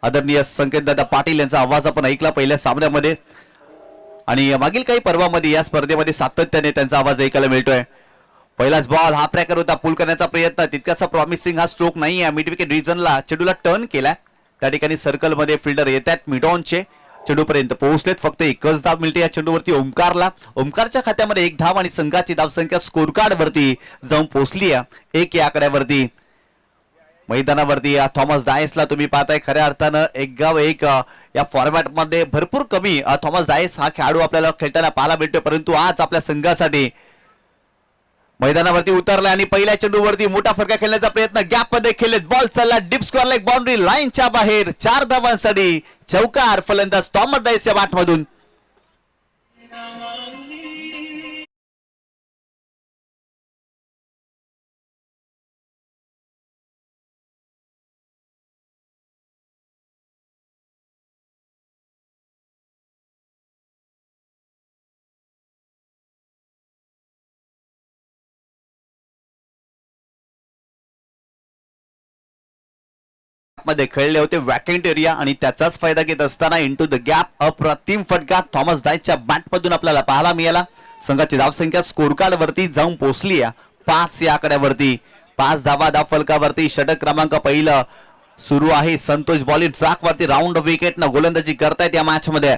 आदरणीय संकेतदादा पाटील यांचा आवाज आपण ऐकला पहिल्या सामन्यामध्ये आणि मागील काही पर्वामध्ये या स्पर्धेमध्ये सातत्याने त्यांचा आवाज ऐकायला मिळतोय. पहिलाच बॉल हा ट्रॅकर होता, पुल करण्याचा प्रयत्न, तितकासा प्रॉमिसिंग हा स्ट्रोक नाही आहे. मिड विकेट रिजनला चेंडूला टर्न केला, त्या ठिकाणी सर्कलमध्ये फिल्डर येतात मिडॉनचे, चेंडूपर्यंत पोहोचलेत. फक्त एकच धाव मिळते या चेंडूवरती ओमकारला. ओमकारच्या खात्यामध्ये एक धाव आणि संघाची धावसंख्या स्कोर कार्ड वरती जाऊन पोहोचली आहे 1 या आकड्यावरती. मैदानावरती थॉमस डायसला तुम्ही पाहताय खऱ्या अर्थानं एक गाव एक या फॉर्मॅट मध्ये भरपूर कमी थॉमस डायस हा खेळाडू आपल्याला खेळताना पाहायला मिळतोय, परंतु आज आपल्या संघासाठी मैदानावरती उतरला आणि पहिल्या चेंडूवरती मोठा फटका खेळण्याचा प्रयत्न, गॅप मध्ये खेळलेत, बॉल चालला डीप स्क्वेअर लेग बाउंड्री लाईनच्या बाहेर. 4 धावांसाठी चौकार फलंदाज थॉमस डायसच्या बॅटमधून. मध्ये खेळले होते वॅकेंट एरिया आणि त्याचाच फायदा घेत असताना इनटू द गॅप अप्रतिम फटका थॉमस डायसच्या बॅटमधून आपल्याला पाहायला मिळाला. संघाची धावसंख्या स्कोर कार्ड वरती जाऊन पोहोचली आहे 5 या आकड्यावरती. 5 धावा धाव फलकावरती. षटक क्रमांक पहिलं सुरू आहे. संतोष बॉलिंग ट्रॅक वरती राऊंड विकेट न गोलंदाजी करतायत या मॅच मध्ये.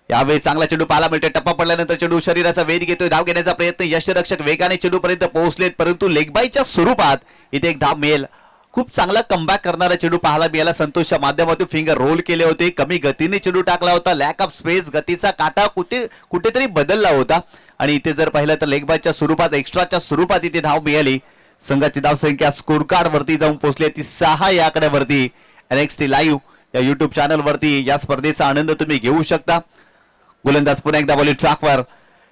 यावेळी चांगला चेंडू पाहायला मिळतोय, टप्पा पडल्यानंतर चेंडू शरीराचा वेध घेतोय, धाव घेण्याचा प्रयत्न, यष्टिरक्षक वेगाने चेंडू पर्यंत पोहोचलेत, परंतु लेगबाईच्या स्वरूपात इथे एक धाव मिळेल. खूप चांगला कमबॅक करणारा चेंडू पाहायला मिळाला. संतोषच्या माध्यमातून फिंगर रोल केले होते, कमी गतीने चेंडू टाकला होता, लॅक ऑफ स्पेस, गतीचा काटा कुठेतरी बदलला होता आणि इथे जर पाहिलं तर लेगबाईच्या स्वरूपात एक्स्ट्राच्या स्वरूपात इथे धाव मिळाली. संघाची धावसंख्या स्कोर कार्ड वरती जाऊन पोहोचली ती 6 या आकड्यावरती. NXT लाईव्ह या युट्यूब चॅनल वरती या स्पर्धेचा आनंद तुम्ही घेऊ शकता. गोलंदाज पुन्हा एकदा बॉलिंग ट्रॅकवर.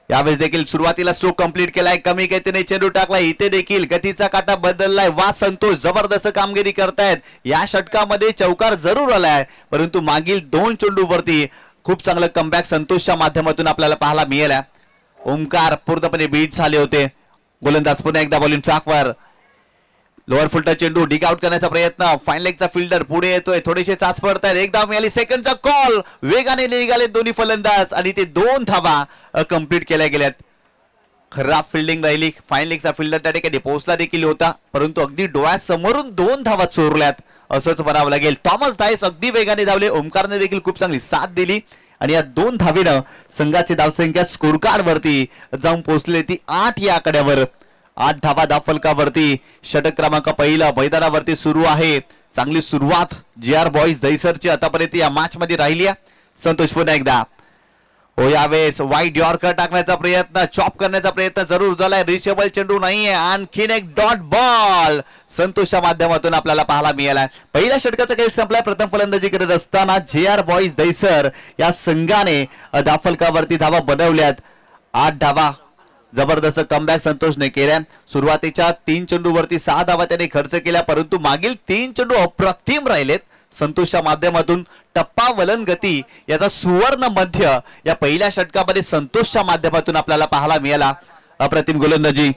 यावेळेस देखील सुरुवातीला स्ट्रोक कंप्लीट केलाय, कमी गतीने चेंडू टाकलाय, इथे देखील गतीचा काटा बदललाय. वा संतोष जबरदस्त कामगिरी करतायत. या षटकामध्ये चौकार जरूर आलाय, परंतु मागील 2 चेंडूवरती खूप चांगलं कमबॅक संतोषच्या माध्यमातून आपल्याला पाहायला मिळाला. ओमकार पूर्णपणे बीट झाले होते. गोलंदाज पुन्हा एकदा बॉलिंग ट्रॅकवर. लोअर फुलटा चेंडू डिग आउट करण्याचा प्रयत्न, फाईन लेगचा फिल्डर पुढे येतोय, थोडेसे चाच पडतायत. एक धाव मिळाली, सेकंडचा कॉल, वेगाने निघाले दोन्ही फलंदाज आणि ते 2 धावा कंप्लीट केल्या गेल्यात. खराब फिल्डिंग राहिली, फाईन लेगचा फिल्डर त्या ठिकाणी पोहोचला देखील होता, परंतु अगदी डोळ्यासमोरून 2 धावा चोरल्यात असंच म्हणावं लागेल. थॉमस डायस अगदी वेगाने धावले, ओमकारने देखील खूप चांगली साथ दिली आणि या 2 धावेनं संघाची धावसंख्या स्कोर कार्ड वरती जाऊन पोहोचली ती 8 या आकड्यावर. 8 धावा धाव फलकावरती. षटक क्रमांक पहिला मैदानावरती सुरू आहे. चांगली सुरुवात JR बॉईज दहिसरची आतापर्यंत या मॅच मध्ये राहिली आहे. संतोष पुन्हा एकदा हो, यावेळेस वाईट यॉर्कर टाकण्याचा प्रयत्न, चॉप करण्याचा प्रयत्न जरूर झालाय, रिचेबल चेंडू नाहीये. आणखीन एक डॉट बॉल संतोषच्या माध्यमातून आपल्याला पाहायला मिळाला. पहिल्या षटकाचा खेळ संपलाय. प्रथम फलंदाजी करत असताना JR बॉईज दहिसर या संघाने धाव फलकावरती धावा बनवल्यात. 8 धावा. जबरदस्त कमबॅक संतोषने केल्या. सुरुवातीच्या 3 चेंडूवरती 6 धावा त्याने खर्च केल्या, परंतु मागील 3 चेंडू अप्रतिम राहिलेत. संतोषच्या माध्यमातून टप्पा वलन गती याचा सुवर्ण मध्य या पहिल्या षटकामध्ये संतोषच्या माध्यमातून आपल्याला पाहायला मिळाला. अप्रतिम गोलंदाजी.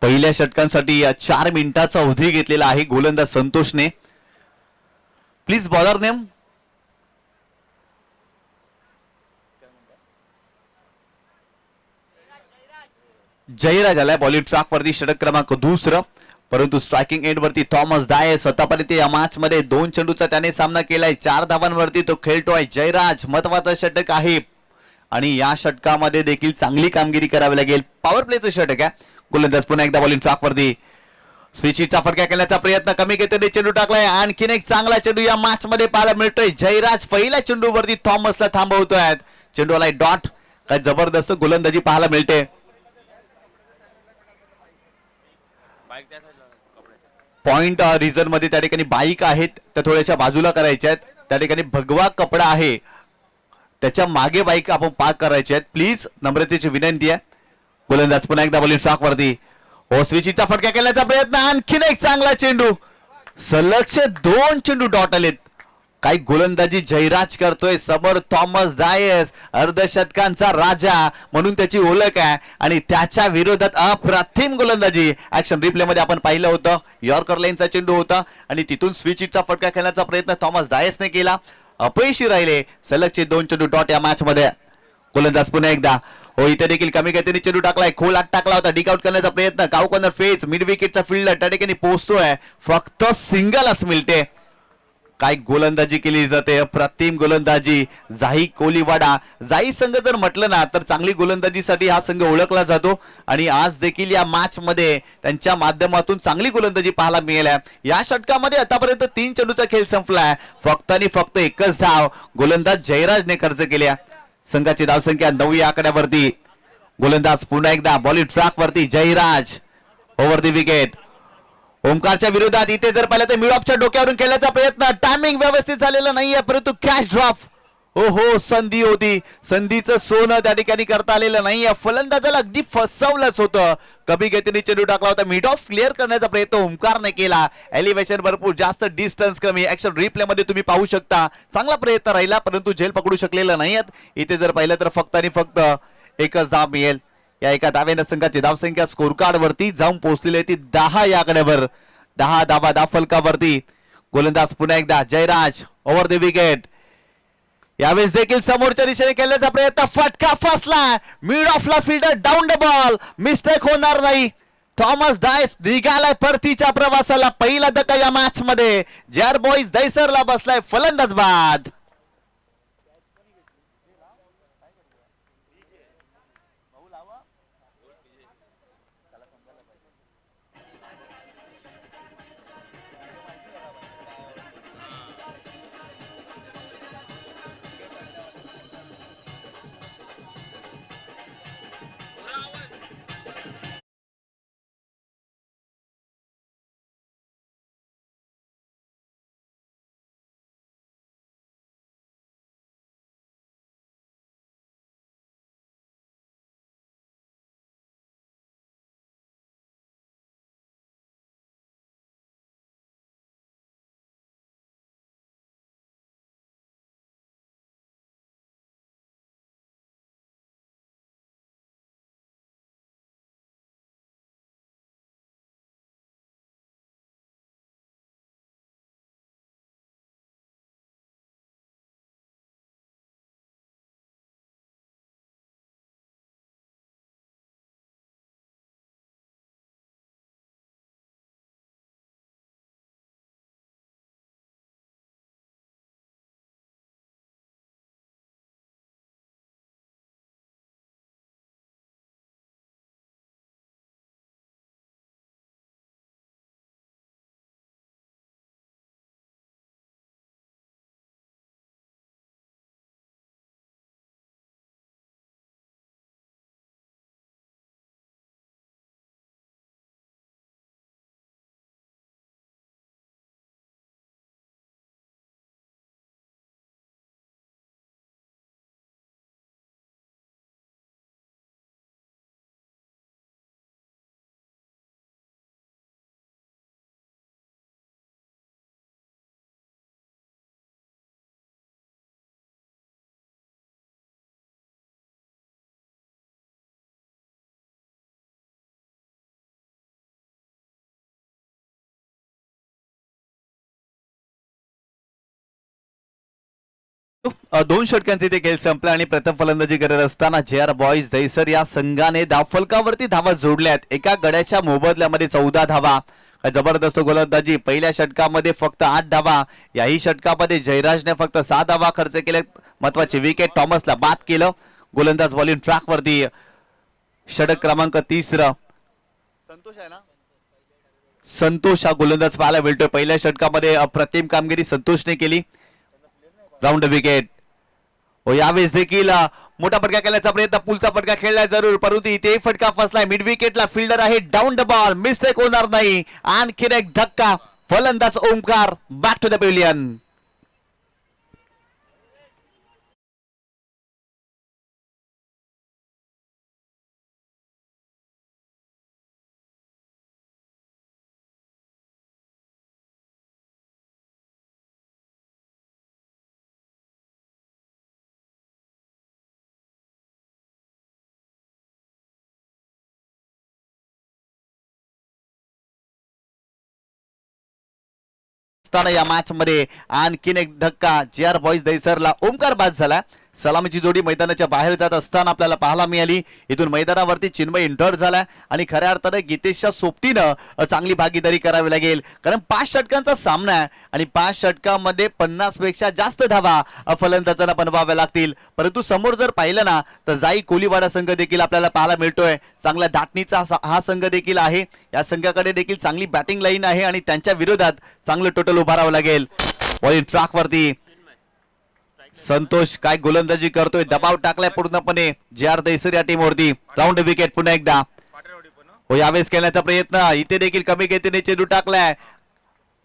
पहिल्या षटकांसाठी 4 मिनिटाचा अवधी घेतलेला आहे गोलंदाज संतोषने. Please bowler name. जयराज आलाय बॉलिंग ट्रॅक वरती. षटक क्रमांक 2, परंतु स्ट्रायकिंग एंड वरती थॉमस डायस. आतापर्यंत या मॅच मध्ये 2 चेंडूचा त्याने सामना केलाय. 4 धावांवरती तो खेळतोय. जयराज महत्वाचं षटक आहे आणि या षटकामध्ये देखील चांगली कामगिरी करावी लागेल. पॉवर प्लेचं षटक आहे. गोलंदाज पुन्हा एकदा बॉलिंग ट्रॅक वरती. स्विचचा फटका करण्याचा प्रयत्न, कमी गतीने चेंडू टाकलाय. आणखीन एक चांगला चेंडू या मॅच मध्ये पाहायला मिळतोय. जयराज पहिल्या चेंडूवरती थॉमसला थांबवतोय. चेंडू आलाय डॉट. काय जबरदस्त गोलंदाजी पाहायला मिळते. पॉइंट रिझन मध्ये त्या ठिकाणी बाईक आहेत त्या थोड्याशा बाजूला करायच्या आहेत. त्या ठिकाणी भगवा कपडा आहे, त्याच्या मागे बाईक आपण पार्क करायचे आहेत. प्लीज नम्रतेची विनंती आहे. गोलंदाज पुन्हा एकदा बॉलिंग ट्रॅक वरती. स्विचचा फटका केल्याचा प्रयत्न. आणखीन एक चांगला चेंडू. सलगचे 2 चेंडू डॉट आलेत. काही गोलंदाजी जयराज करतोय समोर थॉमस डायस अर्धशतकांचा राजा म्हणून त्याची ओळख आहे आणि त्याच्या विरोधात अप्रतिम गोलंदाजी ऍक्शन रिप्ले मध्ये आपण पाहिलं होतं यॉर्कर लाईनचा चेंडू होता आणि तिथून स्विच हिटचा फटका खेळण्याचा प्रयत्न थॉमस डायसने केला अपयशी राहिले सलगचे 2 चेंडू डॉट या मॅच मध्ये गोलंदाज पुन्हा एकदा हो इथे देखील कमी गतीने चेंडू टाकलाय खोल आत टाकला होता डिक आउट करण्याचा प्रयत्न काउ कॉर्नर फेज मिड विकेटचा फिल्डर त्या ठिकाणी पोहोचतोय फक्त सिंगलच मिळते काय गोलंदाजी केली जाते अप्रतिम गोलंदाजी जाही कोलीवाडा जाही संघ जर म्हटलं ना तर चांगली गोलंदाजीसाठी हा संघ ओळखला जातो आणि आज देखील या मॅच मध्ये त्यांच्या माध्यमातून चांगली गोलंदाजी पाहायला मिळेल या षटकामध्ये आतापर्यंत 3 चेंडूचा खेळ संपलाय फक्त आणि फक्त एकच धाव गोलंदाज जयराजने खर्च केल्या संघाची धावसंख्या 9 या आकड्यावरती गोलंदाज पुन्हा एकदा बॉलिंग ट्रॅक वरती जयराज ओव्हर दी विकेट ओमकारच्या विरोधात इथे जर पाहिलं तर मिड ऑफच्या डोक्यावरून खेळण्याचा प्रयत्न टायमिंग व्यवस्थित झालेला नाहीये परंतु कॅच ड्रॉप हो संधी होती संधीचं सोनं त्या ठिकाणी करता आलेलं नाहीये फलंदाजाला अगदी फसवलंच होतं कमी गतीने चेंडू टाकला होता मिड ऑफ क्लिअर करण्याचा प्रयत्न ओमकारने केला एलिव्हेशन भरपूर जास्त डिस्टन्स कमी ऍक्शन रिप्ले मध्ये तुम्ही पाहू शकता चांगला प्रयत्न राहिला परंतु झेल पकडू शकलेला नाहीयेत इथे जर पाहिलं तर फक्त आणि फक्त एकच धाव मिळेल या एका धावेनं संघाची धावसंख्या स्कोर कार्ड वरती जाऊन पोहोचलेली ती 10 या आकड्यावर 10 धावा धावफलकावरती गोलंदाज पुन्हा एकदा जयराज ओव्हर द विकेट यावेळेस देखील समोरच्या दिशेने खेळण्याचा प्रयत्न फटका फसला मिड ऑफला fielder down the ball mistake होणार नाही थॉमस डायस निघालाय परतीच्या प्रवासाला पहिला धक्का या मॅच मध्ये जॅर बॉईज दैसरला बसलाय फलंदाज बाद दोन षटकांचे इथे खेळ संपला आणि प्रथम फलंदाजी करत असताना जे बॉईज दैसर या संघाने धावफलकावरती धावा जोडल्यात एका गड्याच्या मोबदल्यामध्ये 14 धावा जबरदस्त गोलंदाजी पहिल्या षटकामध्ये फक्त 8 धावा याही षटकामध्ये जयराजने फक्त 6 धावा खर्च केले महत्वाची विकेट थॉमसला बाद केलं गोलंदाज बॉलिंग ट्रॅक वरती षटक क्रमांक 30 संतोष आहे ना संतोष हा गोलंदाज पाहायला मिळतोय पहिल्या षटकामध्ये अप्रतिम कामगिरी संतोषने केली राऊंड विकेट व यावेळेस देखील मोठा फटका खेळण्याचा प्रयत्न पुलचा फटका खेळलाय जरूर परंतु इथे फटका फसलाय मिड विकेटला फिल्डर आहे डाऊन द बॉल मिस्टेक होणार नाही आणखीन एक धक्का फलंदाज Omkar back to the pavilion असताना या मॅच मध्ये आणखीन एक धक्का JR बॉईज दहिसरला ओमकार बाद झाला. सलामीची जोडी मैदानाच्या बाहेर जात असताना आपल्याला पाहायला मिळाली. इथून मैदानावरती चिन्मय इंटर झाला आणि खऱ्या अर्थाने गीतेशच्या सोबतीनं चांगली भागीदारी करावी लागेल, कारण 5 षटकांचा सामना आहे आणि 5 षटकांमध्ये 50 पेक्षा जास्त धावा फलंदाजांना बनवाव्या लागतील. परंतु समोर जर पाहिलं ना तर जाई कोलीवाडा संघ देखील आपल्याला पाहायला मिळतोय. चांगल्या धाटणीचा हा संघ देखील आहे. या संघाकडे देखील चांगली बॅटिंग लाईन आहे आणि त्यांच्या विरोधात चांगलं टोटल उभारावं लागेल. बॉलिंग ट्रॅक वरती संतोष काय गोलंदाजी करतोय, दबाव टाकलाय पूर्णपणे JR दहिसर या टीमवरती. राऊंड विकेट पुन्हा एकदा हो यावेळेस खेळण्याचा प्रयत्न, इथे देखील कमी गतीने चेंडू टाकलाय.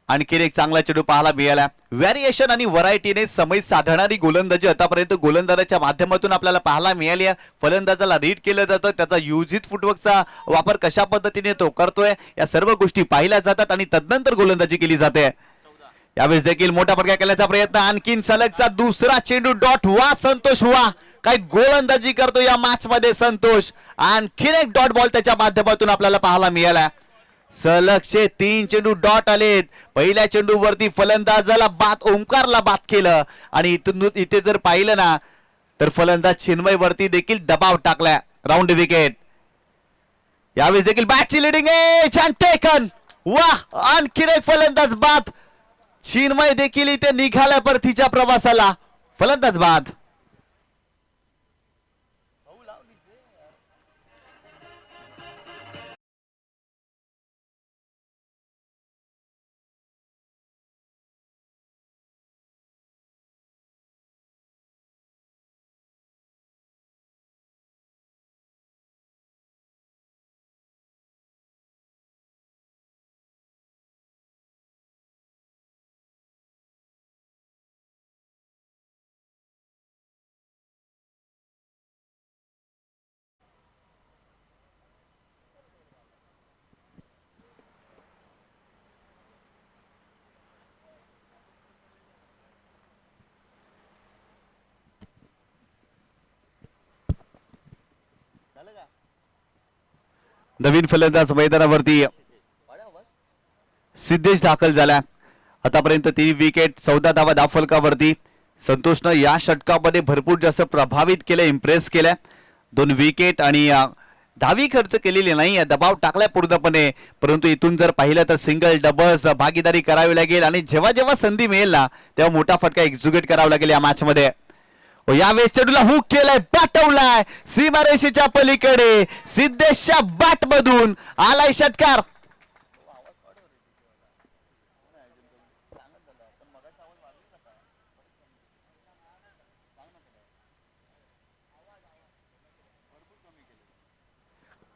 आणखीन एक चांगला चेंडू पाहायला मिळाला. व्हेरिएशन आणि व्हरायटीने समय साधणारी गोलंदाजी आतापर्यंत गोलंदाजाच्या माध्यमातून आपल्याला पाहायला मिळाली आहे. फलंदाजाला रीड केलं जातं, त्याचा युजित फुटवर्कचा वापर कशा पद्धतीने तो करतोय या सर्व गोष्टी पाहिल्या जातात आणि तदनंतर गोलंदाजी केली जाते. यावेळेस देखील मोठा फटका केल्याचा प्रयत्न, आणखीन सलगचा दुसरा चेंडू डॉट. वा संतोष वा, काय गोलंदाजी करतो या मॅच मध्ये संतोष. आणखीन एक डॉट बॉल त्याच्या माध्यमातून आपल्याला पाहायला मिळाला. सलगचे 3 चेंडू डॉट आलेत. पहिल्या चेंडूवरती फलंदाजाला बाद, ओमकारला बाद केलं आणि इथे जर पाहिलं ना तर फलंदाज चिन्मय वरती देखील दबाव टाकलाय. Round wicket. यावेळेस देखील बॅटची लिडिंग एज अँड टेकन. वा, आणखीन एक फलंदाज बाद. चिन्मय देखील इथे निघाला परतीच्या प्रवासाला. फलंदाज बाद. नवीन फलंदाज मैदानावरती सिद्धेश दाखल झाला. आतापर्यंत 3 विकेट, 14 धावा धावफलकावरती. संतोषनं या षटकामध्ये भरपूर जास्त प्रभावित केलं, इम्प्रेस केलं. 2 विकेट आणि धावी खर्च केलेली नाही, दबाव टाकलाय पूर्णपणे. परंतु इथून जर पाहिलं तर सिंगल डबल्स भागीदारी करावी लागेल आणि जेव्हा जेव्हा संधी मिळेल ना तेव्हा मोठा फटका एक्झिक्यूट करावा लागेल या मॅच मध्ये. यावेळेस चेंडूला हुक केलाय, पाठवलाय सीमारेषेच्या पलीकडे. सिद्धेशच्या बॅट मधून आलाय षटकार.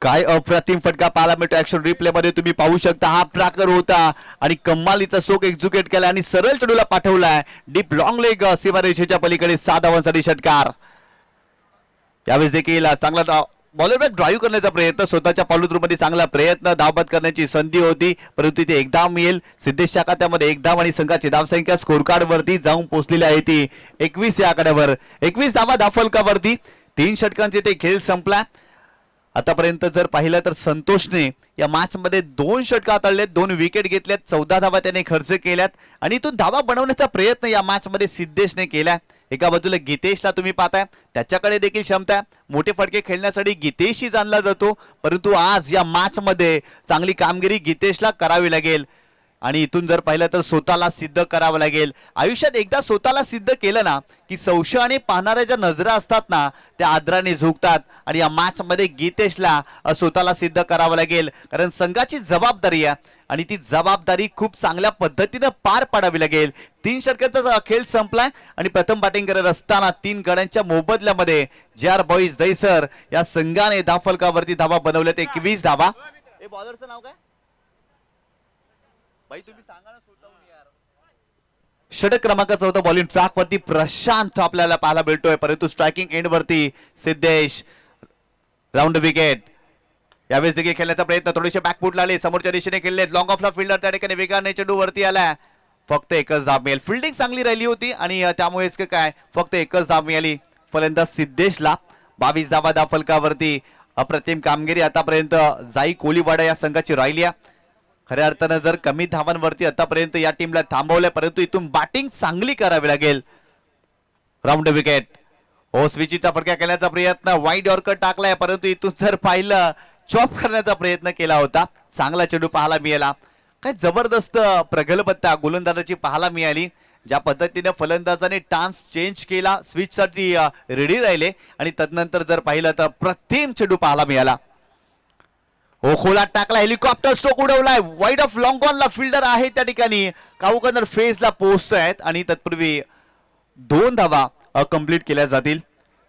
काय अप्रतिम फटका पाहायला मिळतो. ऍक्शन रिप्ले मध्ये तुम्ही पाहू शकता. हा ट्रॅकर होता आणि कमालीचा शोक एक्झिक्यूट केला आणि सरळ चेंडूला पाठवलाय डीप लॉंग लेग सीमारेषेच्या पलीकडे. 7 धावांसाठी षटकार. यावेळेस देखील चांगला बॉलरवर ड्राईव्ह करण्याचा प्रयत्न, स्वतःच्या पालुद्रूमध्ये चांगला प्रयत्न, धावबाद करण्याची संधी होती परंतु इथे एक धाव मिळेल. सिद्धेशच्या खात्यामध्ये 1 धाव आणि संघाची धावसंख्या स्कोर कार्ड वरती जाऊन पोहोचलेली आहे ती 21 या आकड्यावर. 21 धावा धावफलकावरती. 3 षटकांचे ते खेळ संपला. आतापर्यंत जर पाहिलं तर संतोषने या मॅच मध्ये 2 षटक हाताळलेत, 2 विकेट घेतल्यात, 14 धावा त्याने खर्च केल्यात आणि तो धावा बनवण्याचा प्रयत्न या मॅच मध्ये सिद्धेशने केला. एका बाजूला गीतेशला तुम्ही पाहताय, त्याच्याकडे देखील क्षमता, मोठे फटके खेळण्यासाठी गीतेशही जाणला जातो. परंतु आज या मॅच मध्ये चांगली कामगिरी गीतेशला करावी लागेल आणि इथून जर पाहिलं तर स्वतःला सिद्ध करावं लागेल. आयुष्यात एकदा स्वतःला सिद्ध केलं ना की संशयाने पाहणाऱ्या ज्या नजरा असतात ना त्या आदराने झुकतात आणि या मॅच मध्ये गीतेशला स्वतःला सिद्ध करावं लागेल, कारण संघाची जबाबदारी आहे आणि ती जबाबदारी खूप चांगल्या पद्धतीने पार पाडावी लागेल. 3 षटकांचा खेळ संपलाय आणि प्रथम बॅटिंग करत असताना 3 गड्यांच्या मोबदल्यामध्ये JR बॉईज दहिसर या संघाने धावफलकावरती धावा बनवल्यात. 21 धावा. हे बॉलरचं नाव काय भाई, तुम्ही सांगा ना स्वतःहून यार. षटक क्रमांकाचा होता. बॉलिंग ट्रॅक वरती प्रशांत आपल्याला पाहायला मिळतोय, परंतु स्ट्रायकिंग एंड वरती सिद्धेश. Round wicket. यावेळेस देखील खेळण्याचा प्रयत्न, थोडेसे बॅकफुटला आले, समोरच्या दिशेने खेळले, लॉंग ऑफला फिल्डर त्या ठिकाणी वेगाने चेंडू वरती आला. फक्त 1च धाव मिळेल. फिल्डिंग चांगली राहिली होती आणि त्यामुळेच काय फक्त 1च धाव मिळाली फलंदाज सिद्धेशला. 22 धावा धावफलकावरती. अप्रतिम कामगिरी आतापर्यंत जाई कोलीवाडा या संघाची राहिली आहे. खऱ्या अर्थानं जर कमी धावांवरती आतापर्यंत या टीमला थांबवलंय, परंतु इथून बॅटिंग चांगली करावी लागेल. Round wicket. हो, स्विचचा फटका केल्याचा प्रयत्न, वाईड यॉर्कर टाकलाय, परंतु इथून जर पाहिलं चॉप करण्याचा प्रयत्न केला होता. चांगला चेंडू पाहायला मिळाला. काय जबरदस्त प्रगल्भता गोलंदाजाची पाहायला मिळाली. ज्या पद्धतीने फलंदाजाने टान्स चेंज केला, स्विचसाठी रेडी राहिले आणि तदनंतर जर पाहिलं तर प्रतिम चेंडू पाहायला मिळाला. हो, खोलात टाकला, हेलिकॉप्टर स्ट्रोक उडवलाय, वाईड ऑफ लॉंग ऑनला फिल्डर आहे त्या ठिकाणी. काऊकर्नर फेजला पोहोचतायत आणि तत्पूर्वी 2 धावा कंप्लीट केल्या जातील.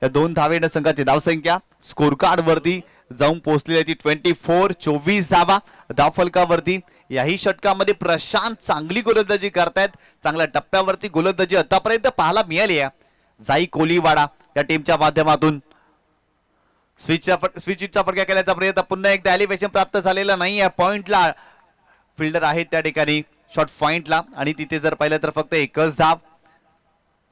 या 2 धावेने संघाची धावसंख्या स्कोर कार्ड वरती जाऊन पोहोचलेली आहे ती 24 धावा धावफलकावरती. याही षटकामध्ये प्रशांत चांगली गोलंदाजी करतायत. चांगल्या टप्प्यावरती गोलंदाजी आतापर्यंत पाहायला मिळाली आहे. जाई कोलीवाडा या टीमच्या माध्यमातून स्विचचा फटका केल्याचा प्रयत्न, पुन्हा एकदा एलिव्हेशन प्राप्त झालेला नाही आहे. पॉइंटला फिल्डर आहेत त्या ठिकाणी, शॉर्ट पॉइंटला, आणि तिथे जर पाहिलं तर फक्त एकच धाव.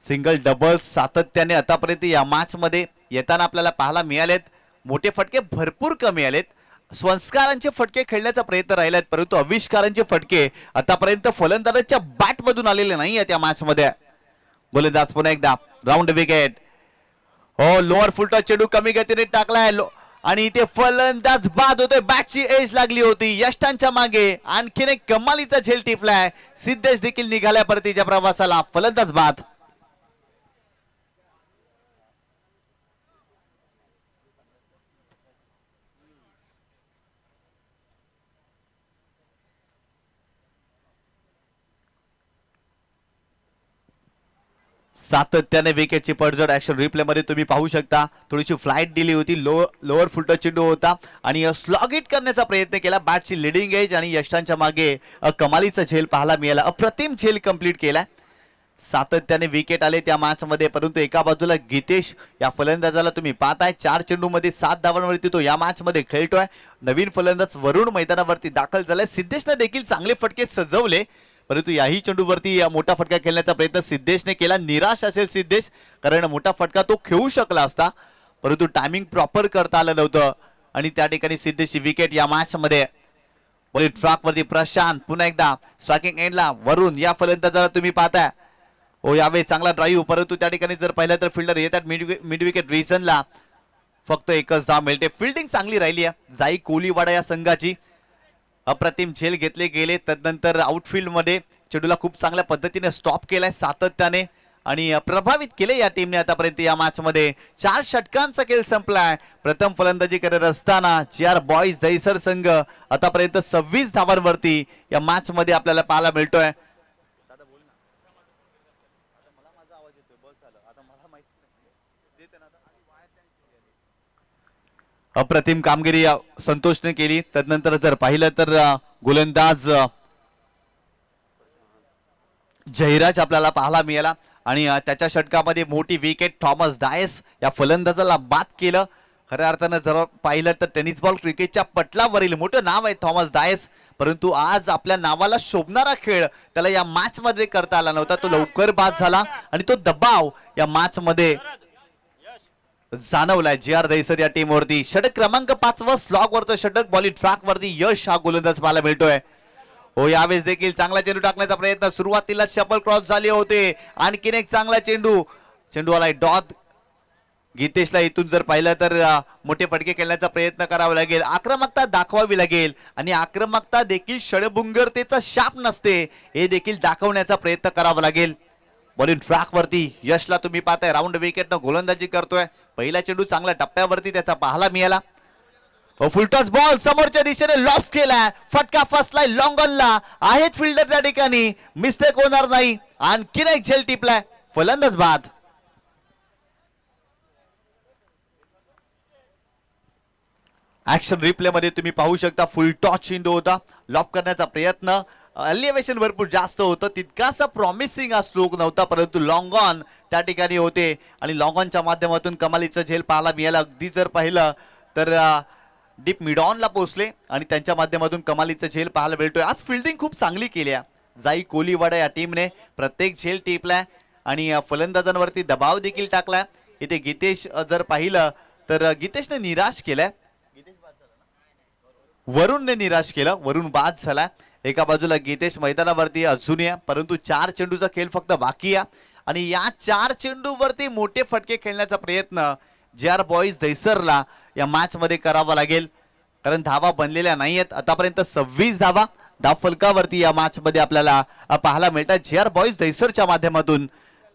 सिंगल डबल सातत्याने आतापर्यंत या मॅच मध्ये येताना आपल्याला पाहायला मिळालेत. मोठे फटके भरपूर कमी आलेत. संस्कारांचे फटके खेळण्याचा प्रयत्न राहिलेत, परंतु आविष्कारांचे फटके आतापर्यंत फलंदाजाच्या बॅट मधून आलेले नाही आहेत या मॅच मध्ये. गोलंदाज पुन्हा एकदा राऊंड विकेट. हो, लोअर फुलटॉस चेंडू कमी गतीने टाकलाय आणि इथे फलंदाज बाद होतोय. बॅटची एज लागली होती. यष्टांच्या मागे आणखीन एक कमालीचा झेल टिपलाय. सिद्धेश देखील निघाल्या परतीच्या प्रवासाला. फलंदाज बाद. सातत्याने विकेटची पडझड ऍक्शन रिप्ले मध्ये तुम्ही पाहू शकता. थोडीशी फ्लाइट दिली होती. लोअर फुलटॉस चेंडू होता आणि स्लॉग हिट करण्याचा प्रयत्न केला. बॅटची लिडिंग एज आणि यष्टांच्या मागे कमालीचा झेल पाहायला मिळाला. अप्रतिम झेल कंप्लीट केला. सातत्याने विकेट आले त्या मॅच मध्ये, परंतु एका बाजूला गीतेश या फलंदाजाला तुम्ही पाहताय 4 चेंडू मध्ये 7 धावांवरती तो या मॅच मध्ये खेळतोय. नवीन फलंदाज वरुण मैदानावरती दाखल झालाय. सिद्धेशने देखील चांगले फटके सजवले, परंतु याही चेंडूवरती मोठा फटका खेळण्याचा प्रयत्न सिद्धेशने केला. निराश असेल सिद्धेश, कारण मोठा फटका तो खेळू शकला असता, परंतु टायमिंग प्रॉपर करता आलं नव्हतं आणि त्या ठिकाणी सिद्धेशची विकेट या मॅच मध्ये. बॉलिंग ट्रॅक वरती प्रशांत, पुन्हा एकदा स्ट्रायकिंग एंडला वरुण या फलंदाजाला तुम्ही पाहताय. हो, यावेळी चांगला ड्राईव्ह, परंतु त्या ठिकाणी जर पाहिलं तर फिल्डर येतात मिड विकेट रिजनला. फक्त एकच धाव मिळते. फिल्डिंग चांगली राहिली आहे जाई कोलीवाडा या संघाची. अप्रतिम झेल घेतले गेले. तदनंतर आउटफील्ड मध्ये चेंडूला खूप चांगल्या पद्धतीने स्टॉप केलाय सातत्याने आणि प्रभावित केले या टीमने आतापर्यंत या मॅच मध्ये. 4 षटकांचा खेळ संपलाय. प्रथम फलंदाजी करत असताना JR बॉईज दहिसर संघ आतापर्यंत 26 धावांवरती या मॅच मध्ये आपल्याला पाहायला मिळतोय. अप्रतिम कामगिरी संतोषने केली. तदनंतर जर पाहिलं तर गोलंदाज जयराज आपल्याला पाहायला मिळाला आणि त्याच्या षटकामध्ये मोठी विकेट. थॉमस डायस या फलंदाजाला बाद केलं. खऱ्या अर्थानं जर पाहिलं तर टेनिस बॉल क्रिकेटच्या पटलावरील मोठं नाव आहे थॉमस डायस, परंतु आज आपल्या नावाला शोभणारा खेळ त्याला या मॅच मध्ये करता आला नव्हता. तो लवकर बाद झाला आणि तो दबाव या मॅच मध्ये जाणवलाय JR दहिसर या टीम वरती. षटक क्रमांक 5 स्लॉग वरचं षटक. बॉलिंग ट्रॅक वरती यश हा गोलंदाज पाहायला मिळतोय. हो, यावेळेस देखील चांगला चेंडू टाकण्याचा प्रयत्न. सुरुवातीला शपल क्रॉस झाले होते. आणखीन एक चांगला चेंडू आलाय डॉट. गीतेशला इथून जर पाहिलं तर मोठे फटके खेळण्याचा प्रयत्न करावा लागेल. आक्रमकता दाखवावी लागेल आणि आक्रमकता देखील षडभुंगरतेचा शाप नसते हे देखील दाखवण्याचा प्रयत्न करावा लागेल. बॉलिंग ट्रॅक वरती यशला तुम्ही पाहताय राऊंड विकेटनं गोलंदाजी करतोय. पहिला चेंडू चांगल्या टप्प्यावरती त्याचा पाहायला मिळाला. फुलटॉस बॉल समोरच्या दिशेने लॉफ्ट केलाय. फटका फसलाय लॉंग ऑनला. आहेत फिल्डर त्या ठिकाणी, मिस्टेक होणार नाही. आणखीन एक झेल टिपलाय. फलंदाज बाद. ऍक्शन रिप्ले मध्ये तुम्ही पाहू शकता फुलटॉस चेंडू होता. लॉक करण्याचा प्रयत्न. एलिव्हेशन भरपूर जास्त होतं. तितकासा प्रॉमिसिंग हा स्ट्रोक नव्हता, परंतु लॉंग ऑन त्या ठिकाणी होते आणि लॉंग ऑनच्या माध्यमातून कमालीचं झेल पाहायला मिळालं. अगदी जर पाहिलं तर डीप मिड ऑनला पोहोचले आणि त्यांच्या माध्यमातून कमालीचं झेल पाहायला मिळतोय. आज फिल्डिंग खूप चांगली केली आहे जाई कोलीवाडा या टीमने. प्रत्येक झेल टिपलाय आणि फलंदाजांवरती दबाव देखील टाकलाय. इथे गीतेश जर पाहिलं तर गीतेशने निराश केलाय. वरुणने निराश केलं, वरुण बाद झाला. एका बाजूला गीतेश मैदानावरती अजूनही आहे, परंतु 4 चेंडूचा खेळ फक्त बाकी आहे आणि या 4 चेंडूवरती मोठे फटके खेळण्याचा प्रयत्न JR बॉईज दहिसरला या मॅच मध्ये करावा लागेल, कारण धावा बनलेल्या नाहीयेत आतापर्यंत. 26 धावा धाव फलकावरती या मॅच मध्ये आपल्याला पाहायला मिळतात. JR बॉईज दहिसरच्या माध्यमातून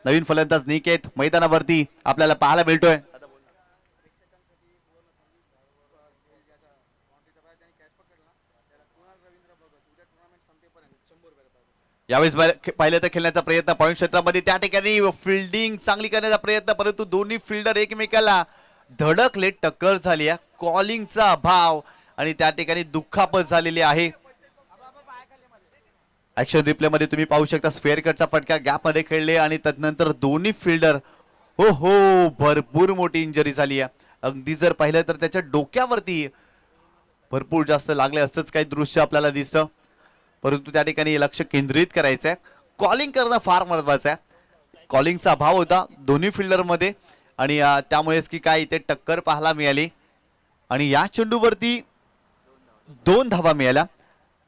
नवीन फलंदाज निकेत मैदानावरती आपल्याला पाहायला मिळतोय. यावेळेस पाहिलं तर खेळण्याचा प्रयत्न पॉईंट क्षेत्रामध्ये, त्या ठिकाणी फिल्डिंग चांगली करण्याचा प्रयत्न, परंतु दोन्ही फिल्डर एकमेकाला धडकले, टक्कर झाली आहे. कॉलिंगचा अभाव आणि त्या ठिकाणी दुखापत झालेली आहे. ऍक्शन रिप्ले मध्ये तुम्ही पाहू शकता स्फेअर कटचा फटका गॅप मध्ये खेळले आणि तदनंतर दोन्ही फिल्डर हो भरपूर मोठी इंजरी झाली आहे. अगदी जर पाहिलं तर त्याच्या डोक्यावरती भरपूर जास्त लागले असंच काही दृश्य आपल्याला दिसतं, परंतु त्या ठिकाणी लक्ष केंद्रित करायचं आहे. कॉलिंग करणं फार महत्वाचं आहे. कॉलिंगचा अभाव होता दोन्ही फिल्डर मध्ये आणि त्यामुळेच की काय इथे टक्कर पाहायला मिळाली आणि या चेंडूवरती 2 धावा मिळाल्या.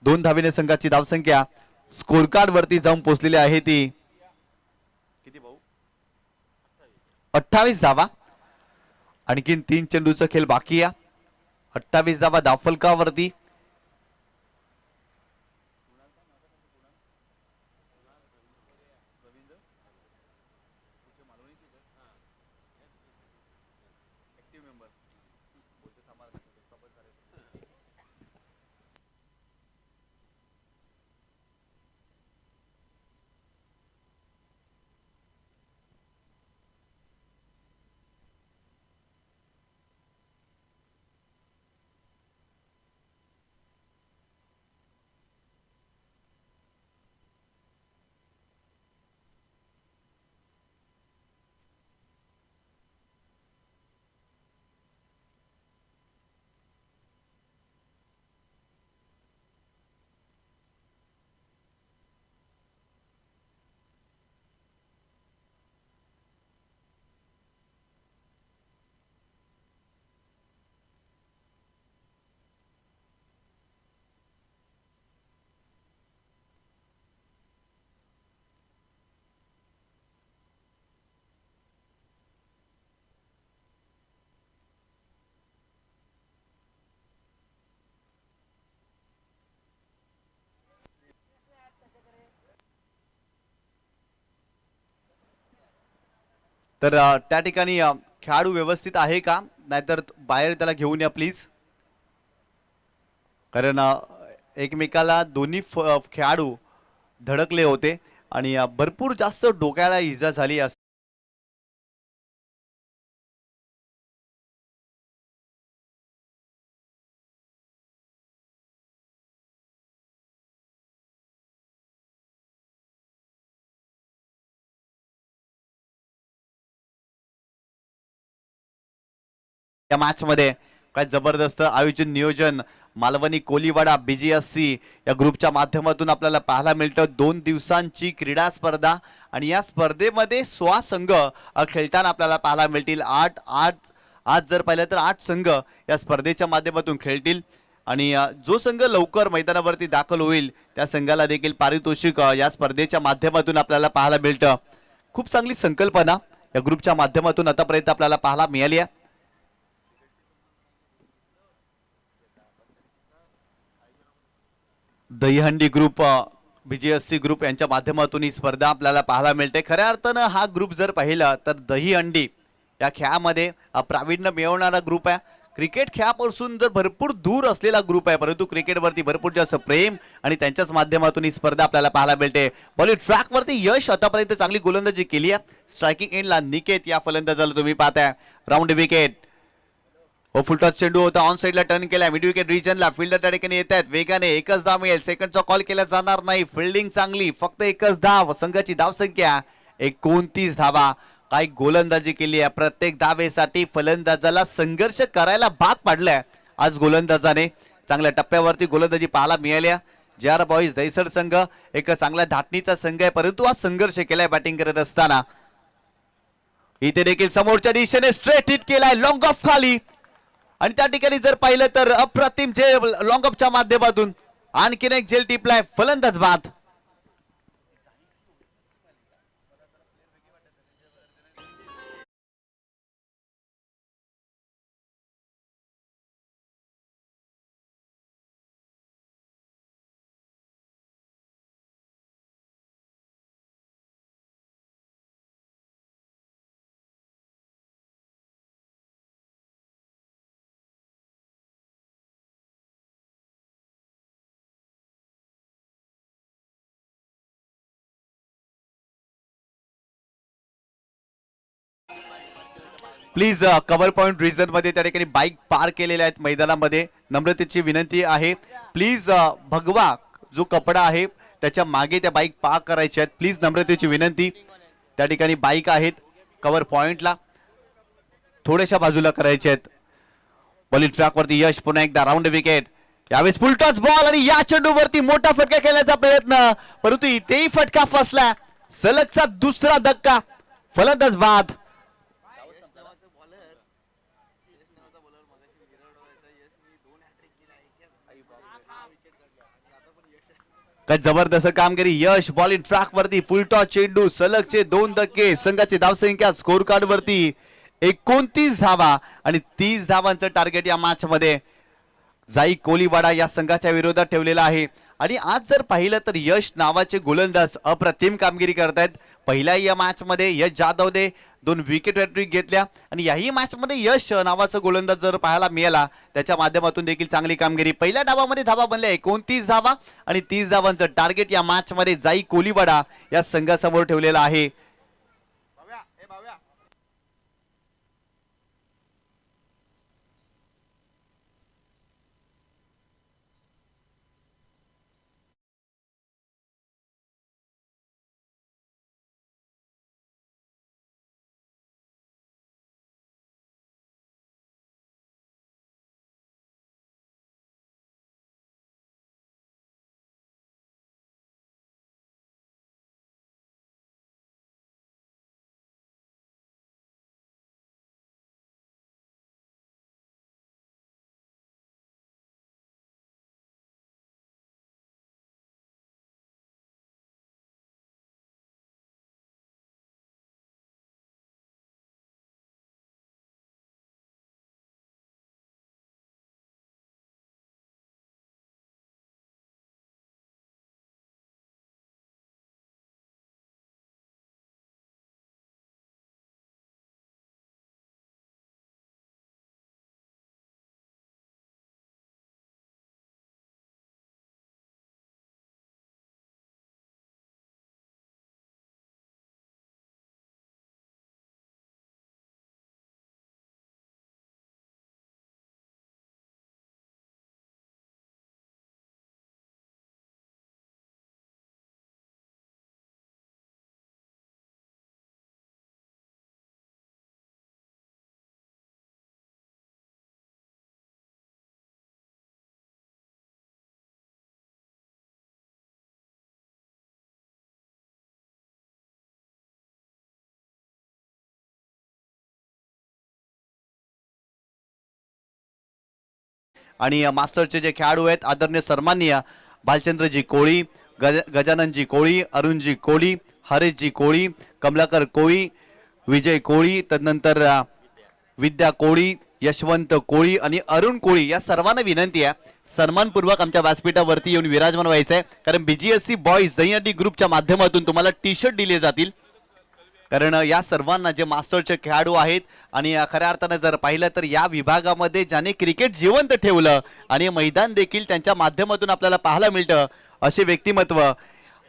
2 धावेने संघाची धावसंख्या स्कोर कार्ड वरती जाऊन पोहोचलेली आहे ती किती भाऊ 28 धावा. आणखीन 3 चेंडूचा खेळ बाकी आहे. 28 धावा धावफलकावरती. तर त्या ठिकाणी खेळाडू व्यवस्थित आहे का, नाहीतर बाहेर त्याला घेऊन या प्लीज, कारण एकमेकाला दोन्ही खेळाडू धडकले होते आणि भरपूर जास्त डोक्याला इजा झाली. या मॅच मध्ये काय जबरदस्त आयोजन नियोजन मालवणी कोलीवाडा BGSC या ग्रुपच्या माध्यमातून आपल्याला पाहायला मिळतं. 2 दिवसांची क्रीडा स्पर्धा आणि या स्पर्धेमध्ये 16 संघ खेळताना आपल्याला पाहायला मिळतील. 8 आज जर पाहिलं तर 8 संघ या स्पर्धेच्या माध्यमातून खेळतील आणि जो संघ लवकर मैदानावरती दाखल होईल त्या संघाला देखील पारितोषिक या स्पर्धेच्या माध्यमातून आपल्याला पाहायला मिळतं. खूप चांगली संकल्पना या ग्रुपच्या माध्यमातून आतापर्यंत आपल्याला पाहायला मिळाली आहे. दहीहंडी ग्रुप BGSC ग्रुप यांच्या माध्यमातून ही स्पर्धा आपल्याला पाहायला मिळते. खऱ्या अर्थानं हा ग्रुप जर पाहिला तर दहीहंडी या खेळामध्ये प्रावीण्य मिळवणारा ग्रुप आहे. क्रिकेट खेळापासून जर भरपूर दूर असलेला ग्रुप आहे, परंतु क्रिकेटवरती भरपूर जास्त प्रेम आणि त्यांच्याच माध्यमातून ही स्पर्धा आपल्याला पाहायला मिळते. बॉलिंग ट्रॅकवरती यश आतापर्यंत चांगली गोलंदाजी केली आहे. स्ट्रायकिंग एंडला निकेत या फलंदाजाला तुम्ही पाहताय. राऊंड विकेट फुलटॉस चेंडू होता, ऑन साइडला टर्न केला, मिड विकेट रिजनला फिल्डर त्या ठिकाणी येत आहेत वेगाने. एकच धाव मिळेल, सेकंडचा कॉल केला जाणार नाही. फिल्डिंग चांगली, फक्त एकच धाव. संघाची धावसंख्या 29 धावा. काय गोलंदाजी केली आहे, प्रत्येक धावेसाठी फलंदाजाला संघर्ष करायला भाग पाडलाय आज गोलंदाजाने. चांगल्या टप्प्यावरती गोलंदाजी पाहायला मिळाल्या. JR बॉईज दहिसर संघ एक चांगल्या धाटणीचा संघ आहे, परंतु आज संघर्ष केलाय बॅटिंग करत असताना. इथे देखील समोरच्या दिशेने स्ट्रेट हिट केलाय, लॉंग ऑफ खाली. आणि त्या ठिकाणी जर पाहिलं तर अप्रतिम झेल लॉंग अपच्या माध्यमातून आणखीन एक झेल टिपलाय फलंदाज बाद. प्लीज कव्हर पॉइंट रिजन मध्ये त्या ठिकाणी बाईक पार्क केलेल्या आहेत मैदानामध्ये. नम्रतेची विनंती आहे, प्लीज भगवा जो कपडा आहे त्याच्या मागे त्या बाईक पार्क करायच्या आहेत. प्लीज नम्रतेची विनंती. त्या ठिकाणी बाईक आहेत कव्हर पॉइंटला थोड्याशा बाजूला करायचे आहेत. बॉलिंग ट्रॅक वरती यश पुन्हा एकदा राऊंड विकेट. यावेळेस फुलटॉस बॉल आणि या चेंडूवरती मोठा फटका खेळण्याचा प्रयत्न, परंतु इथेही फटका फसला. सलगचा दुसरा धक्का, फलंदाज बाद. काय जबरदस्त कामगिरी यश. बॉलिंग ट्रॅक वरती फुलटॉस चेंडू, सलगचे 2 धक्के, संघाची धावसंख्या स्कोर कार्ड वरती 29 धावा आणि 30 धावांचं टार्गेट या मॅच मध्ये जाई कोलीवाडा या संघाच्या विरोधात ठेवलेला आहे. आणि आज जर पाहिलं तर यश नावाचे गोलंदाज अप्रतिम कामगिरी करतायत. पहिल्या या मॅच मध्ये यश जाधवने 2 विकेट हॅट्रिक घेतल्या आणि याही मॅच मध्ये यश नावाचा गोलंदाज जर पाहायला मिळाला त्याच्या माध्यमातून देखील चांगली कामगिरी. पहिल्या डावामध्ये धावा बनल्या 29 धावा आणि 30 धावांचं टार्गेट या मॅच मध्ये जाई कोलीवाडा या संघासमोर ठेवलेला आहे. आणि मास्टरचे जे खेळाडू आहेत आदरणीय सन्माननीय भालचंद्रजी कोळी, गजाननजी कोळी, अरुणजी कोळी, हरेशजी कोळी, कमलाकर कोळी, विजय कोळी, तदनंतर विद्या कोळी, यशवंत कोळी आणि अरुण कोळी या सर्वांना विनंती आहे सन्मानपूर्वक आमच्या व्यासपीठावरती येऊन विराजमान व्हायचं आहे. कारण BGSC बॉईज दहीहंडी ग्रुपच्या माध्यमातून तुम्हाला टी-शर्ट दिले जातील. कारण या सर्वांना जे मास्टरचे खेळाडू आहेत आणि खऱ्या अर्थाने जर पाहिलं तर या विभागामध्ये ज्याने क्रिकेट जिवंत ठेवलं आणि मैदान देखील त्यांच्या माध्यमातून आपल्याला पाहायला मिळतं असे व्यक्तिमत्व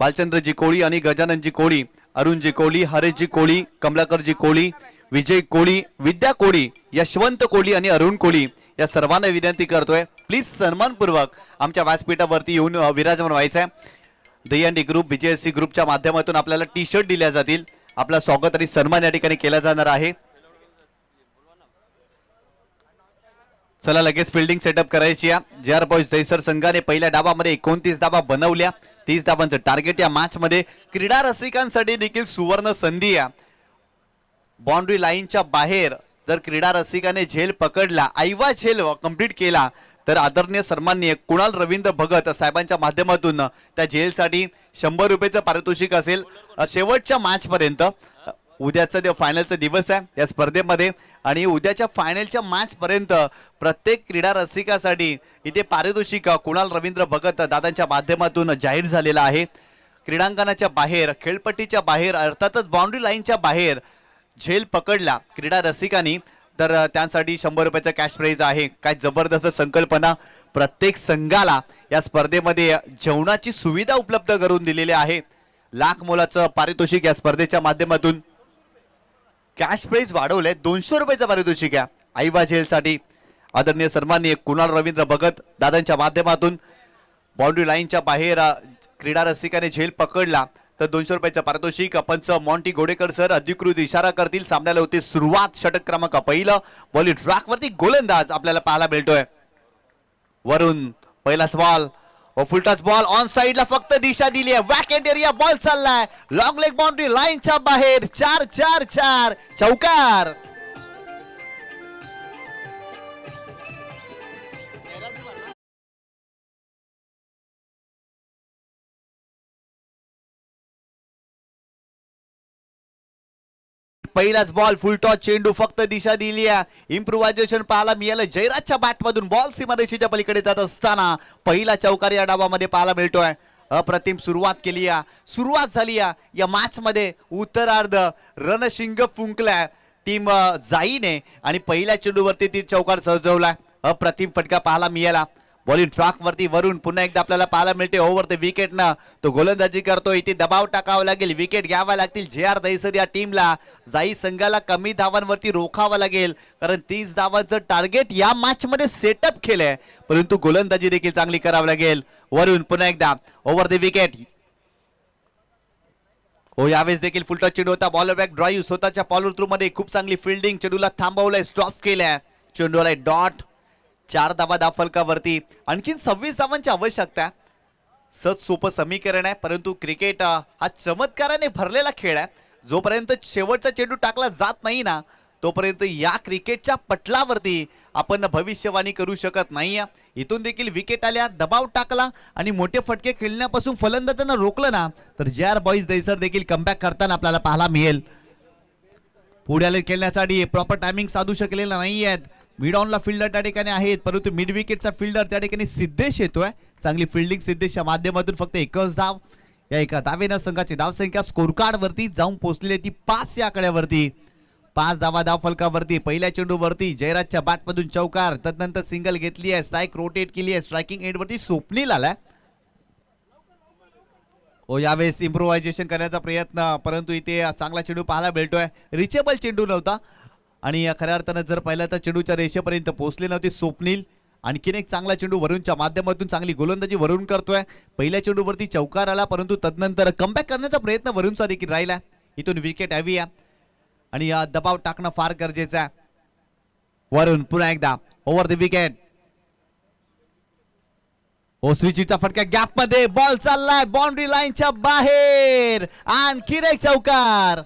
भालचंद्रजी कोळी आणि गजाननजी कोळी, अरुणजी कोळी, हरेशजी कोळी, कमलाकरजी कोळी, विजय कोळी, विद्या कोळी, यशवंत कोळी आणि अरुण कोळी या सर्वांना विनंती करतोय प्लीज सन्मानपूर्वक आमच्या व्यासपीठावरती येऊन विराजमान व्हायचं आहे. दहीहंडी ग्रुप BGSC ग्रुपच्या माध्यमातून आपल्याला टी-शर्ट दिल्या जातील. आपला स्वागत आणि सन्मान या ठिकाणी केला जाणार आहे. चला लगेच फिल्डिंग सेटअप करायची आहे. JR बॉईज दहिसर संघाने पहिल्या डावामध्ये 29 धावा बनवल्या. 30 धावांचं टार्गेट या मॅच मध्ये. क्रीडा रसिकांसाठी देखील सुवर्ण संधी आहे. बाउंड्री लाईनच्या बाहेर जर क्रीडा रसिकाने झेल पकडला, ऐवा झेल कंप्लीट केला, तर आदरणीय सन्माननीय कुणाल रवींद्र भगत साहेबांच्या माध्यमातून त्या झेलसाठी 100 रुपयाचं पारितोषिक असेल शेवटच्या मॅच पर्यंत. उद्याचा ते फायनलचा दिवस आहे या स्पर्धेमध्ये आणि उद्याच्या फायनलच्या मॅच पर्यंत प्रत्येक क्रीडा रसिकासाठी इथे पारितोषिक कुणाल रवींद्र भगत दादांच्या माध्यमातून जाहीर झालेला आहे. क्रीडांगणाच्या बाहेर, खेळपट्टीच्या बाहेर, अर्थातच बाउंड्री लाईनच्या बाहेर झेल पकडला क्रीडा रसिकांनी तर त्यांसाठी 100 रुपयाचा कॅश प्राइज आहे. काय जबरदस्त संकल्पना. प्रत्येक संघाला या स्पर्धेमध्ये जेवणाची सुविधा उपलब्ध करून दिलेली आहे. लाख मोलाचं पारितोषिक या स्पर्धेच्या माध्यमातून. कॅश प्राइज वाढवलंय, 200 रुपयाचं पारितोषिक आहे ऐवा झेलसाठी. आदरणीय सन्माननीय कुणाल रवींद्र भगत दादांच्या माध्यमातून बाउंड्री लाईनच्या बाहेर क्रीडा रसिकाने झेल पकडला तर 200 रुपयाचं पारितोषिक. पंच मॉन्टी गोडेकर सर अधिकृत इशारा करतील. सामन्याला होते सुरुवात. षटक क्रमांक पहिलं. बॉल ट्रॅक वरती गोलंदाज आपल्याला पाहायला मिळतोय. वरून पहिलाच बॉल व फुलटॉस बॉल ऑन साइडला फक्त दिशा दिली आहे. वॅकेंट एरिया बॉल चाललाय लॉंग लेग बाउंड्री लाईनच्या बाहेर. 4-4-4 चौकार. पहिलाच बॉल फुलटॉस चेंडू फक्त दिशा दिली आहे. इम्प्रोव्हायझेशन पाहायला मिळालं जयराजच्या बॅटमधून. बॉल सीमारेषेच्या पलीकडे जात असताना पहिला चौकार या डावामध्ये पाहायला मिळतोय. अप्रतिम सुरुवात केली आहे. सुरुवात झाली आहे या मॅच मध्ये. उत्तरार्ध रणशिंग फुंकलाय टीम जाईने आणि पहिल्या चेंडूवरती ती चौकार सजवलाय. अप्रतिम फटका पाहायला मिळाला. बॉलिंग ट्रॅक वरती वरून पुन्हा एकदा आपल्याला पाहायला मिळते. ओव्हर द विकेट ना तो गोलंदाजी करतो. इथे दबाव टाकावा लागेल, विकेट घ्यावा लागतील JR दहिसर या टीमला. जाई संघाला कमी धावांवरती रोखावं लागेल कारण 30 धावांचं टार्गेट या मॅच मध्ये सेटअप केलंय परंतु गोलंदाजी देखील चांगली करावी लागेल. वरून पुन्हा एकदा ओव्हर द विकेट. हो यावेळेस देखील फुलटॉस चेंडू होता. बॉलर बॅक ड्राईव्ह स्वतःच्या फॉलो थ्रू मध्ये खूप चांगली फिल्डिंग. चेंडूला थांबवलंय, स्टॉप केलंय. चेंडूला डॉट. 4 धावा दाफलकावरती. आणखीन 26 धावांची आवश्यकता. सच सोपं समीकरण आहे परंतु क्रिकेट हा चमत्काराने भरलेला खेळ आहे. जोपर्यंत शेवटचा चेंडू टाकला जात नाही ना तोपर्यंत या क्रिकेटच्या पटलावरती आपण भविष्यवाणी करू शकत नाही. इथून देखील विकेट आल्या, दबाव टाकला आणि मोठे फटके खेळण्यापासून फलंदाजांना रोखलं ना तर JR बॉईज दहिसर देखील कमबॅक करताना आपल्याला पाहायला मिळेल. पुढे खेळण्यासाठी प्रॉपर टायमिंग साधू शकलेला नाही आहेत. मिड ऑनला फिल्डर त्या ठिकाणी आहेत परंतु मिड विकेटचा फिल्डर त्या ठिकाणी सिद्धेश येतोय. चांगली फिल्डिंग सिद्धेशच्या माध्यमातून. फक्त एकच धाव. या एका धावेनं संघाची धावसंख्या स्कोर कार्ड वरती जाऊन पोहोचलेली ती 5 या आकड्यावरती. 5 धावा धाव फलकावरती. पहिल्या चेंडूवरती जयराजच्या बॅटमधून चौकार. तदनंतर सिंगल घेतली आहे, स्ट्राईक रोटेट केली आहे. स्ट्रायकिंग एंड वरती स्वप्नील आलाय. ओ यावेळेस इम्प्रोव्हायझेशन करण्याचा प्रयत्न परंतु इथे चांगला चेंडू पाहायला मिळतोय. रिचेबल चेंडू नव्हता आणि खऱ्या अर्थानं जर पाहिलं तर चेंडूच्या रेषेपर्यंत पोहोचले नव्हते स्वप्नील. आणखीन एक चांगला चेंडू वरूनच्या माध्यमातून चांगली गोलंदाजी वरून करतोय. पहिल्या चेंडूवरती चौकार आला परंतु तदनंतर कमबॅक करण्याचा प्रयत्न वरूनचा देखील राहिला. इथून विकेट हवी आहे आणि दबाव टाकणं फार गरजेचं आहे. वरून पुन्हा एकदा ओव्हर द विकेट. स्विचचा फटका गॅप मध्ये. बॉल चाललाय बाउंड्री लाईनच्या बाहेर. आणखीन एक चौकार.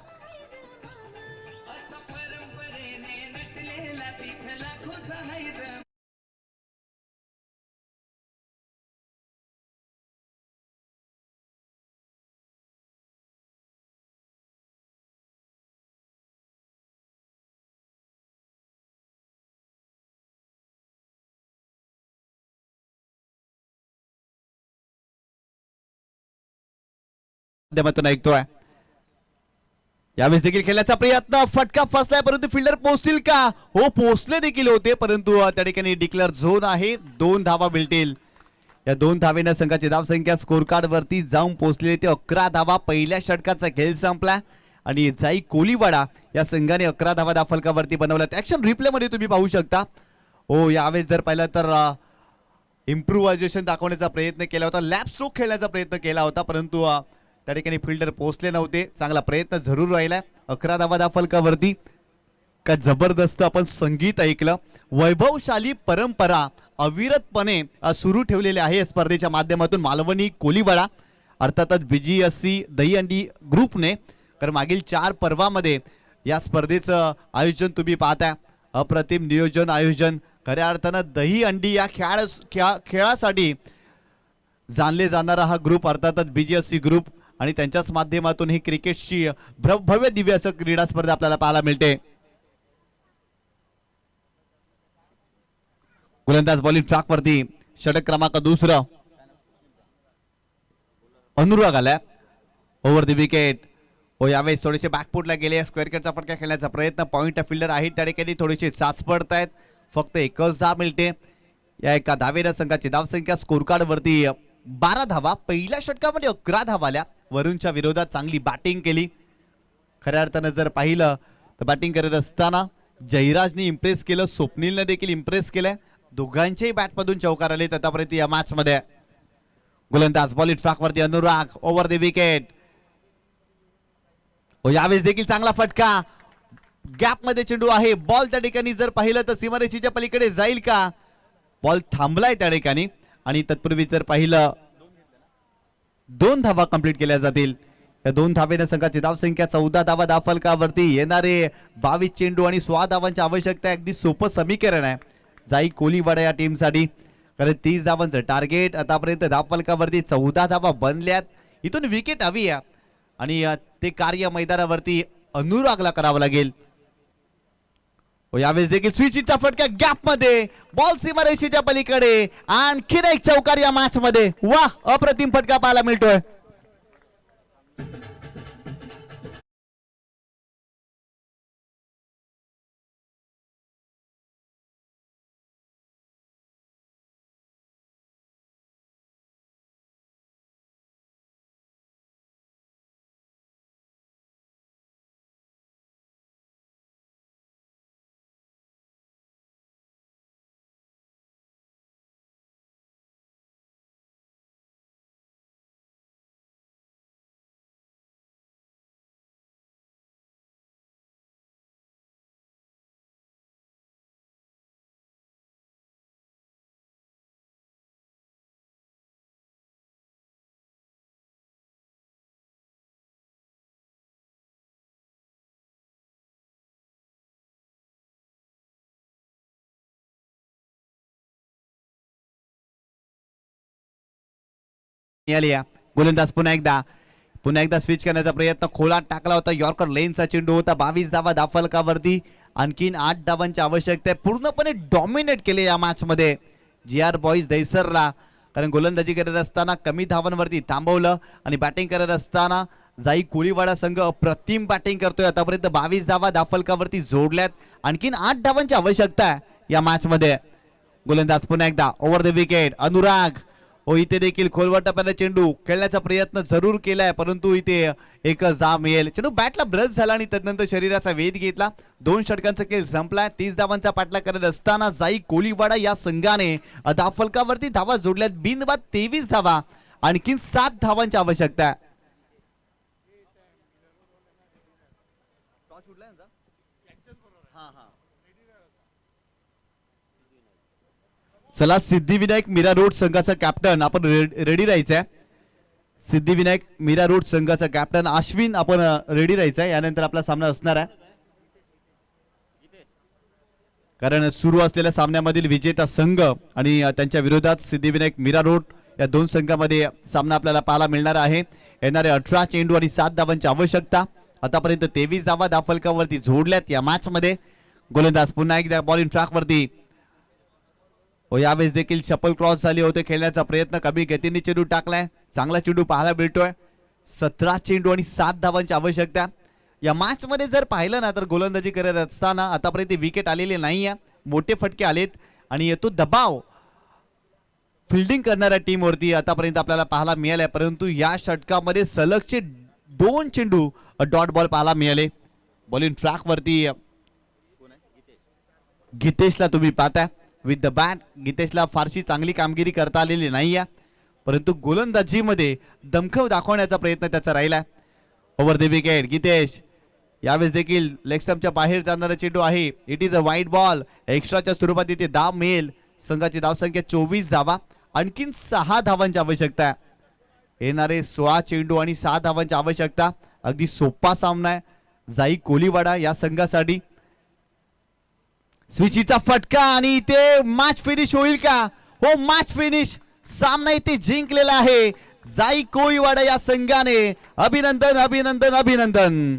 माध्यमातून ऐकतोय. यावेळेस देखील खेळण्याचा प्रयत्न. फटका फसलाय परंतु फिल्डर पोहोचतील का? हो पोहोचले देखील होते परंतु त्या ठिकाणी डिक्लेअर झोन आहे. 2 धावा मिळतील. या 2 धावेनं संघाची धावसंख्या स्कोर कार्ड वरती जाऊन पोहोचलेली ते 11 धावा. पहिल्या षटकाचा खेळ संपला आणि जाई कोलीवाडा या संघाने 11 धावा दाफलकावरती बनवल्यात. ऍक्शन रिप्ले मध्ये तुम्ही पाहू शकता. हो यावेळेस जर पाहिलं तर इम्प्रोव्हायझेशन दाखवण्याचा प्रयत्न केला होता. लॅप स्ट्रोक खेळण्याचा प्रयत्न केला होता परंतु त्या ठिकाणी फिल्डर पोहोचले नव्हते. चांगला प्रयत्न जरूर राहिला. 11 धावा दाफलकावरती. काय जबरदस्त आपण संगीत ऐकलं. वैभवशाली परंपरा अविरतपणे सुरू ठेवलेली आहे स्पर्धेच्या माध्यमातून मालवणी कोलीवाडा अर्थातच BGSC दहीहंडी ग्रुपने. तर मागील 4 पर्वामध्ये या स्पर्धेचं आयोजन तुम्ही पाहताय. अप्रतिम नियोजन आयोजन, खऱ्या अर्थानं दही अंडी या खेळासाठी जाणले जाणारा हा ग्रुप अर्थातच BGSC ग्रुप आणि त्यांच्याच माध्यमातून ही क्रिकेटची भव्य दिव्य असं क्रीडा स्पर्धा आपल्याला पाहायला मिळते. गोलंदाज बॉलिंग ट्रॅक वरती षटक क्रमांक दुसरं अनुराग आलाय ओव्हर द विकेट. यावेळेस थोडेसे बॅकफुटला गेले, स्क्वेअर कटचा फटका खेळण्याचा प्रयत्न, पॉइंट फिल्डर आहेत त्या ठिकाणी थोडेसे चाच पडत आहेत. फक्त एकच धाव मिळते. या एका धावेनं संघाची धावसंख्या स्कोर कार्ड वरती 12 धावा. पहिल्या षटकामध्ये 11 धावा आल्या. वरुणच्या विरोधात चांगली बॅटिंग केली. खऱ्या अर्थानं जर पाहिलं तर बॅटिंग करत असताना जयराजने इम्प्रेस केलं, स्वप्नीलने देखील इम्प्रेस केलंय. दोघांच्याही बॅटमधून चौकार आले आतापर्यंत या मॅच मध्ये. गोलंदाज बॉलिंग ट्रॅक वरती अनुराग ओव्हर द विकेट. यावेळेस देखील चांगला फटका, गॅप मध्ये चेंडू आहे. बॉल त्या ठिकाणी जर पाहिलं तर सीमारेषेच्या पलीकडे जाईल का? बॉल थांबलाय त्या ठिकाणी आणि तत्पूर्वी जर पाहिलं 2 धावा कंप्लीट केल्या जातील. या 2 धावेने संघाची धावसंख्या 14 धावा धावफलकावरती. येणारे 22 चेंडू आणि 16 धावांची आवश्यकता. अगदी सोपं समीकरण आहे जाई कोलीवाडा या टीमसाठी, कारण 30 धावांचं टार्गेट. आतापर्यंत धावफलकावरती 14 धावा बनल्यात. इथून विकेट हवी आहे आणि ते कार्य मैदानावरती अनुरागला करावं लागेल. यावेळेस देखील स्विचिंगचा फटका गॅप मध्ये, बॉल सीमारेषेच्या पलीकडे. आणखीन एक चौकार या मॅच मध्ये. वाह, अप्रतिम फटका पाहायला मिळतोय. गोलंदाज पुन्हा एकदा स्विच करण्याचा प्रयत्न, खोलात टाकला होता. यॉर्कर लेनचा चेंडू होता. 22 धावा धावफलकावरती. आणखीन 8 धावांची आवश्यकता आहे. पूर्णपणे डॉमिनेट केले या मॅच मध्ये GR बॉईज दहिसरला, कारण गोलंदाजी करत असताना कमी धावांवरती थांबवलं आणि बॅटिंग करत असताना जाई कोळीवाडा संघ अप्रतिम बॅटिंग करतोय. आतापर्यंत 22 धावा धावफलकावरती जोडल्यात. आणखीन 8 धावांची आवश्यकता आहे या मॅच मध्ये. गोलंदाज पुन्हा एकदा ओव्हर द विकेट अनुराग. इथे देखील खोलवर टप्प्याने चेंडू खेळण्याचा प्रयत्न जरूर केलाय, परंतु इथे एकच धाव मिळेल. चेंडू बॅटला ब्रश झाला आणि तदनंतर शरीराचा वेध घेतला. 2 षटकांचा खेळ संपलाय. 30 धावांचा पाठलाग करत असताना जाई कोळीवाडा या संघाने धावफलकावरती धावा जोडल्यात. बिनबाद 23 धावा. आणखीन 7 धावांची आवश्यकता आहे. चला, सिद्धिविनायक मीरा रोड संघाचा कॅप्टन आपण रेडी राहायचंय. सिद्धिविनायक मीरा रोड संघाचा कॅप्टन अश्विन आपण रेडी राहायचंय. यानंतर आपला सामना असणार आहे, कारण सुरू असलेल्या सामन्यामधील विजेता संघ आणि त्यांच्या विरोधात सिद्धिविनायक मीरा रोड या 2 संघांमध्ये सामना आपल्याला पाहायला मिळणार आहे. येणारे 18 चेंडू आणि 7 धावांची आवश्यकता. आतापर्यंत 23 धावा धावफलकावरती जोडल्यात या मॅच मध्ये. गोलंदाज पुन्हा एकदा बॉलिंग ट्रॅक वरती. यावेळेस देखील शपल क्रॉस झाले होते. खेळण्याचा प्रयत्न, कमी गतीने चेंडू टाकलाय. चांगला चेंडू पाहायला मिळतोय. 17 चेंडू आणि 7 धावांची आवश्यकता. या मॅच मध्ये जर पाहिलं ना तर गोलंदाजी करत असताना आतापर्यंत विकेट आलेले नाहीये. मोठे फटके आलेत आणि येतो दबाव फिल्डिंग करणाऱ्या टीम वरती आतापर्यंत आपल्याला पाहायला मिळालाय. परंतु या षटकामध्ये सलगचे 2 चेंडू डॉट बॉल पाहायला मिळाले. बॉलिंग ट्रॅक वरती गीतेशला तुम्ही पाहताय विथ द बॅट. गीतेशला फारशी चांगली कामगिरी करता आलेली नाहीये, परंतु गोलंदाजीमध्ये दमखम दाखवण्याचा प्रयत्न त्याचा राहिला. Over the wicket Gitesh. यावेळेस देखील लेग स्टंपच्या बाहेर जाणारा चेंडू आहे. It is a wide ball. एक्स्ट्राच्या स्वरूपात इथे धाव मिळेल. संघाची धावसंख्या 24 धावा. आणखीन 6 धावांची आवश्यकता. येणारे 16 चेंडू आणि 6 धावांची आवश्यकता. अगदी सोपा सामना आहे जाई कोळीवाडा या संघासाठी. स्विचीचा फटका आणि इथे मॅच फिनिश होईल का? हो, मॅच फिनिश. सामना इथे जिंकलेला आहे जाई कोळीवाडा या संघाने. अभिनंदन अभिनंदन अभिनंदन.